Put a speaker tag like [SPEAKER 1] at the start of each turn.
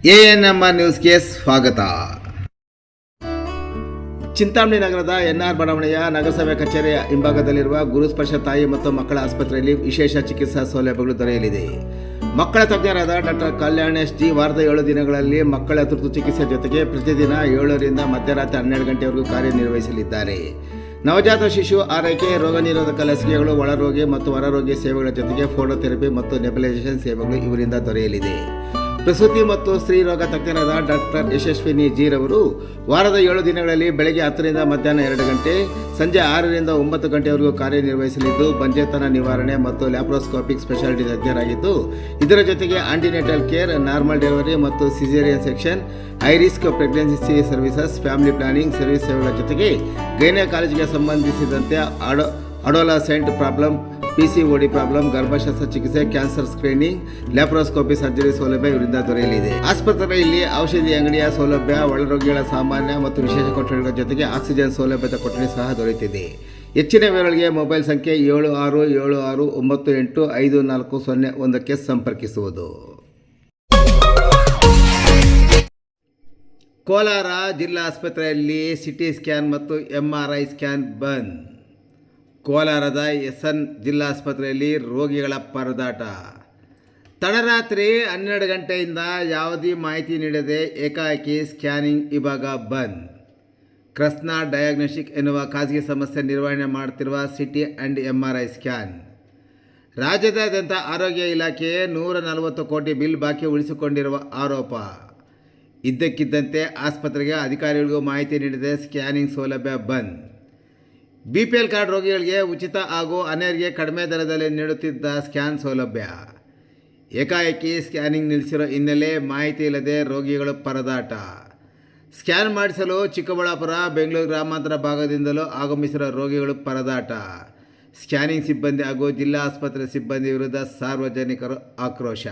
[SPEAKER 1] ANMR ನ್ಯೂಸ್ಗೆ ಸ್ವಾಗತ. ಚಿಂತಾಮಣಿ ನಗರದ NR ಬಡಾವಣೆಯ ನಗರಸಭೆ ಕಚೇರಿಯ ಹಿಂಭಾಗದಲ್ಲಿರುವ ಗುರುಸ್ಪರ್ಶ ತಾಯಿ ಮತ್ತು ಮಕ್ಕಳ ಆಸ್ಪತ್ರೆಯಲ್ಲಿ ವಿಶೇಷ ಚಿಕಿತ್ಸಾ ಸೌಲಭ್ಯಗಳು ದೊರೆಯಲಿದೆ. ಮಕ್ಕಳ ತಜ್ಞರಾದ ಡಾಕ್ಟರ್ ಕಲ್ಯಾಣೇಶ್ ಜಿ ವಾರದ 7 ದಿನಗಳಲ್ಲಿ ಮಕ್ಕಳ ತುರ್ತು ಚಿಕಿತ್ಸೆ ಜೊತೆಗೆ ಪ್ರತಿದಿನ 7 ರಿಂದ ಮಧ್ಯರಾತ್ರಿ 12 ಗಂಟೆವರೆಗೂ ಕಾರ್ಯನಿರ್ವಹಿಸಲಿದ್ದಾರೆ. ನವಜಾತ ಶಿಶು ಆರೈಕೆ, ರೋಗ ನಿರೋಧಕ ಲಸಿಕೆಗಳು, ಒಳರೋಗಿ ಮತ್ತು ಹೊರರೋಗಿ ಸೇವೆಗಳ ಜೊತೆಗೆ ಫೋಟೋಥೆರಪಿ ಮತ್ತು ನೆಬಲೈಸೇಷನ್ ಸೇವೆಗಳು ಇವರಿಂದ ದೊರೆಯಲಿದೆ. ಪ್ರಸೂತಿ ಮತ್ತು ಸ್ತ್ರೀ ರೋಗ ತಜ್ಞರಾದ ಡಾಕ್ಟರ್ ಯಶಸ್ವಿನಿ ಜಿ ರವರು ವಾರದ 7 ದಿನಗಳಲ್ಲಿ ಬೆಳಗ್ಗೆ 10 ರಿಂದ ಮಧ್ಯಾಹ್ನ 2 ಗಂಟೆ, ಸಂಜೆ 6 ರಿಂದ 9 ಗಂಟೆವರೆಗೂ ಕಾರ್ಯನಿರ್ವಹಿಸಲಿದ್ದು ಬಂಜೆತನ ನಿವಾರಣೆ ಮತ್ತು ಲ್ಯಾಪ್ರೋಸ್ಕೋಪಿಕ್ ಸ್ಪೆಷಾಲಿಟಿ ತಜ್ಞರಾಗಿದ್ದು, ಇದರ ಜೊತೆಗೆ ಆಂಟಿನೇಟಲ್ ಕೇರ್, ನಾರ್ಮಲ್ ಡೆಲಿವರಿ ಮತ್ತು caesarean section, high risk pregnancy services, family planning service ಸೇವೆಗಳ ಜೊತೆಗೆ ಗೈನಕಾಲಜಿಗೆ ಸಂಬಂಧಿಸಿದಂತೆ ಅಡೋಲಸೆಂಟ್ ಪ್ರಾಬ್ಲಮ್, PCOD ಪ್ರಾಬ್ಲಮ್, ಗರ್ಭಶಸ್ತ್ರ ಚಿಕಿತ್ಸೆ, ಕ್ಯಾನ್ಸರ್ ಸ್ಕ್ರೀನಿಂಗ್, ಲ್ಯಾಪ್ರೋಸ್ಕೋಪಿ ಸರ್ಜರಿ ಸೌಲಭ್ಯ ಇವರಿಂದ ದೊರೆಯಲಿದೆ. ಆಸ್ಪತ್ರೆಯಲ್ಲಿ ಔಷಧಿ ಅಂಗಡಿಯ ಸೌಲಭ್ಯ, ಒಳರೋಗಿಗಳ ಸಾಮಾನ್ಯ ಮತ್ತು ವಿಶೇಷ ಕೊಠಡಿಗಳ ಜೊತೆಗೆ ಆಕ್ಸಿಜನ್ ಸೌಲಭ್ಯದ ಕೊಠಡಿ ಸಹ ದೊರೆಯುತ್ತಿದೆ. ಹೆಚ್ಚಿನ ವಿವರಗಳಿಗೆ ಮೊಬೈಲ್ ಸಂಖ್ಯೆ 7676985401ಕ್ಕೆ ಸಂಪರ್ಕಿಸುವುದು. ಕೋಲಾರ ಜಿಲ್ಲಾ ಆಸ್ಪತ್ರೆಯಲ್ಲಿ ಸಿಟಿ ಸ್ಕ್ಯಾನ್ ಮತ್ತು MRI ಸ್ಕ್ಯಾನ್ ಬಂದ್. ಕೋಲಾರದ SN ಜಿಲ್ಲಾ ಆಸ್ಪತ್ರೆಯಲ್ಲಿ ರೋಗಿಗಳ ಪರದಾಟ. ತಡರಾತ್ರಿ 12 ಗಂಟೆಯಿಂದ ಯಾವುದೇ ಮಾಹಿತಿ ನೀಡದೆ ಏಕಾಏಕಿ ಸ್ಕ್ಯಾನಿಂಗ್ ವಿಭಾಗ ಬಂದ್. ಕೃಷ್ಣ ಡಯಾಗ್ನೋಸ್ಟಿಕ್ ಎನ್ನುವ ಖಾಸಗಿ ಸಂಸ್ಥೆ ನಿರ್ವಹಣೆ ಮಾಡುತ್ತಿರುವ ಸಿಟಿ ಆ್ಯಂಡ್ MRI ಸ್ಕ್ಯಾನ್ ರಾಜ್ಯದಾದ್ಯಂತ ಆರೋಗ್ಯ ಇಲಾಖೆ 140 ಕೋಟಿ ಬಿಲ್ ಬಾಕಿ ಉಳಿಸಿಕೊಂಡಿರುವ ಆರೋಪ. ಇದ್ದಕ್ಕಿದ್ದಂತೆ ಆಸ್ಪತ್ರೆಗೆ ಅಧಿಕಾರಿಗಳಿಗೂ ಮಾಹಿತಿ ನೀಡದೆ ಸ್ಕ್ಯಾನಿಂಗ್ ಸೌಲಭ್ಯ ಬಂದ್. BPL ಕಾರ್ಡ್ ರೋಗಿಗಳಿಗೆ ಉಚಿತ ಹಾಗೂ ಅನ್ಯರಿಗೆ ಕಡಿಮೆ ದರದಲ್ಲಿ ನೀಡುತ್ತಿದ್ದ ಸ್ಕ್ಯಾನ್ ಸೌಲಭ್ಯ ಏಕಾಏಕಿ ಸ್ಕ್ಯಾನಿಂಗ್ ನಿಲ್ಲಿಸಿರೋ ಹಿನ್ನೆಲೆ ಮಾಹಿತಿ ಇಲ್ಲದೆ ರೋಗಿಗಳು ಪರದಾಟ. ಸ್ಕ್ಯಾನ್ ಮಾಡಿಸಲು ಚಿಕ್ಕಬಳ್ಳಾಪುರ, ಬೆಂಗಳೂರು ಗ್ರಾಮಾಂತರ ಭಾಗದಿಂದಲೂ ಆಗಮಿಸಿರೋ ರೋಗಿಗಳು ಪರದಾಟ. ಸ್ಕ್ಯಾನಿಂಗ್ ಸಿಬ್ಬಂದಿ ಹಾಗೂ ಜಿಲ್ಲಾ ಆಸ್ಪತ್ರೆ ಸಿಬ್ಬಂದಿ ವಿರುದ್ಧ ಸಾರ್ವಜನಿಕರು ಆಕ್ರೋಶ.